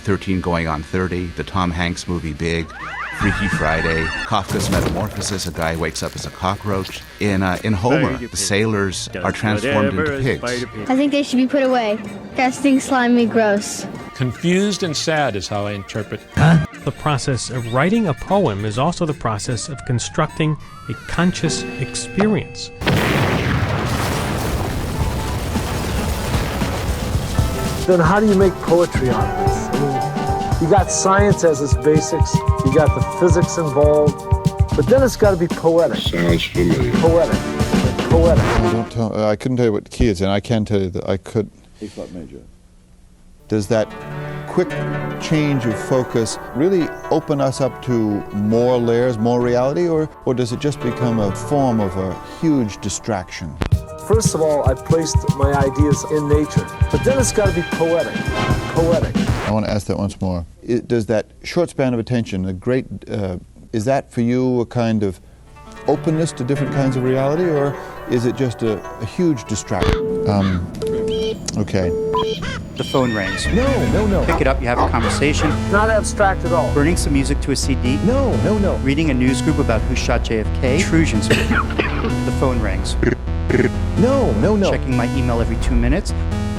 13 going on 30, the Tom Hanks movie Big, Freaky Friday, Kafka's Metamorphosis, a guy wakes up as a cockroach. In Homer, the sailors are transformed into pigs. I think they should be put away. Disgusting, slimy, gross. Confused and sad is how I interpret. The process of writing a poem is also the process of constructing a conscious experience. Then how do you make poetry out of this? I mean, you got science as its basics, you got the physics involved, but then it's got to be poetic. Sounds familiar. Poetic. Poetic. I couldn't tell you what key it's in. I can tell you that I could. A flat major. Does that quick change of focus really open us up to more layers, more reality, or does it just become a form of a huge distraction? First of all, I placed my ideas in nature, but then it's got to be poetic. Poetic. I want to ask that once more. Does that short span of attention, is that for you a kind of openness to different kinds of reality, or is it just a huge distraction? Okay. The phone rings. No. Pick it up, you have a conversation. Not abstract at all. Burning some music to a CD. No. Reading a news group about who shot JFK. Intrusions. The phone rings. No. Checking my email every 2 minutes.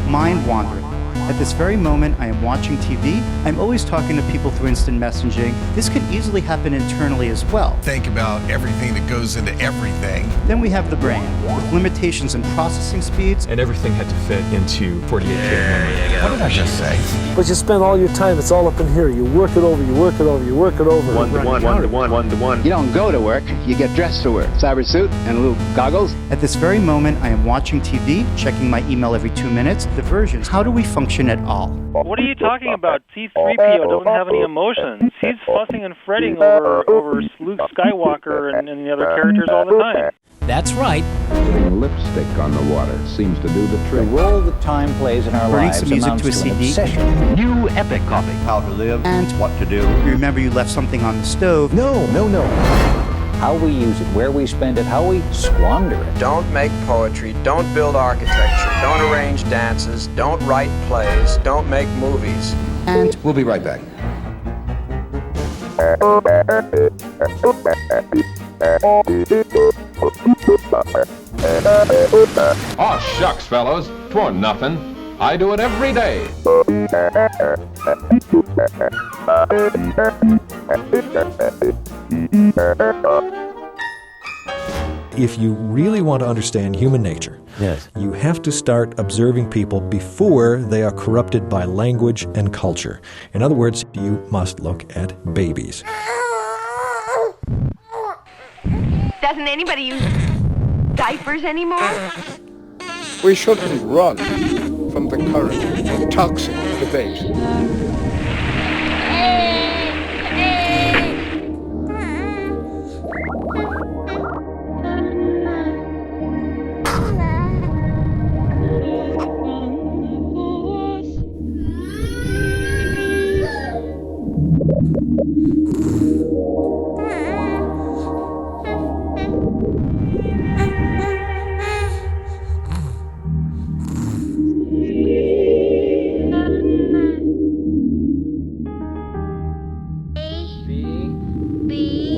Mind wandering. At this very moment, I am watching TV. I'm always talking to people through instant messaging. This could easily happen internally as well. Think about everything that goes into everything. Then we have the brain, with limitations in processing speeds. And everything had to fit into 48K memory. What did I just say? But you spend all your time, it's all up in here. You work it over. One to one. You don't go to work, you get dressed for work. Cyber suit and little goggles. At this very moment, I am watching TV, checking my email every 2 minutes. The versions. How do we function at all? What are you talking about? C-3PO doesn't have any emotions. He's fussing and fretting over Luke Skywalker and the other characters all the time. That's right. Putting lipstick on the water seems to do the trick. The role that time plays in our Burning lives some music amounts to a an CD. obsession. New epic coffee. How to live And what to do. You remember you left something on the stove. No. How we use it, where we spend it, how we squander it. Don't make poetry, don't build architecture, don't arrange dances, don't write plays, don't make movies. And we'll be right back. Oh, shucks, fellows. 'Twar nothing. I do it every day. If you really want to understand human nature, you have to start observing people before they are corrupted by language and culture. In other words, you must look at babies. Doesn't anybody use diapers anymore? We shouldn't run from the current of toxic debate.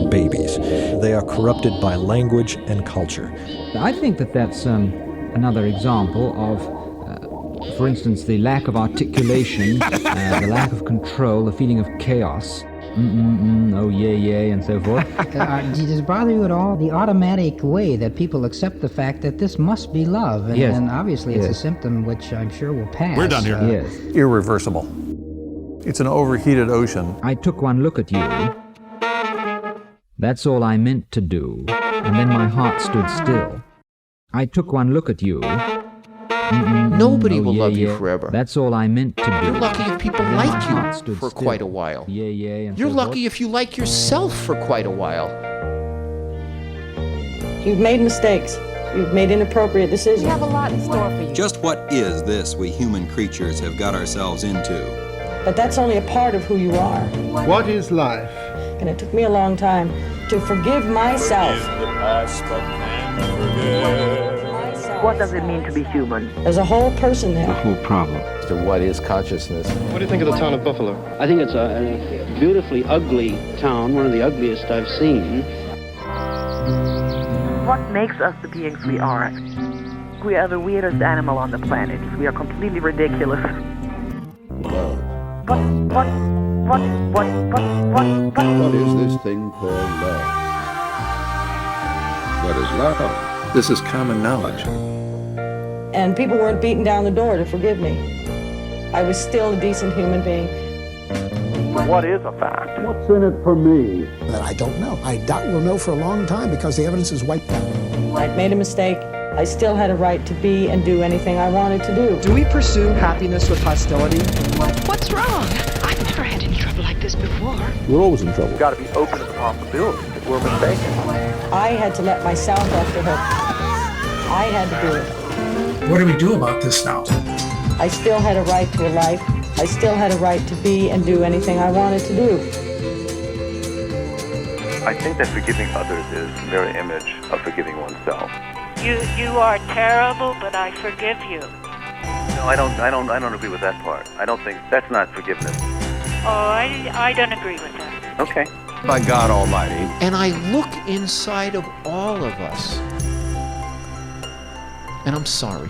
Babies. They are corrupted by language and culture. I think that's another example of, for instance, the lack of articulation, the lack of control, the feeling of chaos. Oh, yeah, and so forth. Does it bother you at all, the automatic way that people accept the fact that this must be love? And obviously it's a symptom which I'm sure will pass. We're done here. Yes. Irreversible. It's an overheated ocean. I took one look at you. That's all I meant to do. And then my heart stood still. I took one look at you. Nobody will love you forever. That's all I meant to do. You're lucky if people like you for quite a while. And You're lucky if you like yourself for quite a while. You've made mistakes. You've made inappropriate decisions. We have a lot in store for you. Just what is this we human creatures have got ourselves into? But that's only a part of who you are. What is life? And it took me a long time to forgive myself. Forgive the past, but can't forget. What does it mean to be human? There's a whole person there. whole problem. So what is consciousness? What do you think of the town of Buffalo? I think it's a beautifully ugly town, one of the ugliest I've seen. What makes us the beings we are? We are the weirdest animal on the planet. We are completely ridiculous. What is this thing called love? What is love? This is common knowledge. And people weren't beating down the door to forgive me. I was still a decent human being. What is a fact? What's in it for me? That I don't know. I doubt we'll know for a long time because the evidence is wiped out. I'd made a mistake. I still had a right to be and do anything I wanted to do. Do we pursue happiness with hostility? What's wrong? I've never had any trouble like this before. We're always in trouble. You've got to be open to the possibility that we're mistaken. I had to let myself off the hook. I had to do it. What do we do about this now? I still had a right to a life. I still had a right to be and do anything I wanted to do. I think that forgiving others is the mirror image of forgiving oneself. You are terrible, but I forgive you. No, I don't agree with that part. I don't think that's not forgiveness. Oh, I don't agree with that. Okay. By God Almighty. And I look inside of all of us, and I'm sorry.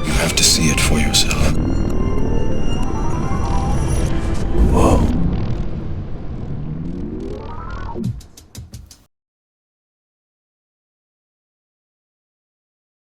You have to see it for yourself.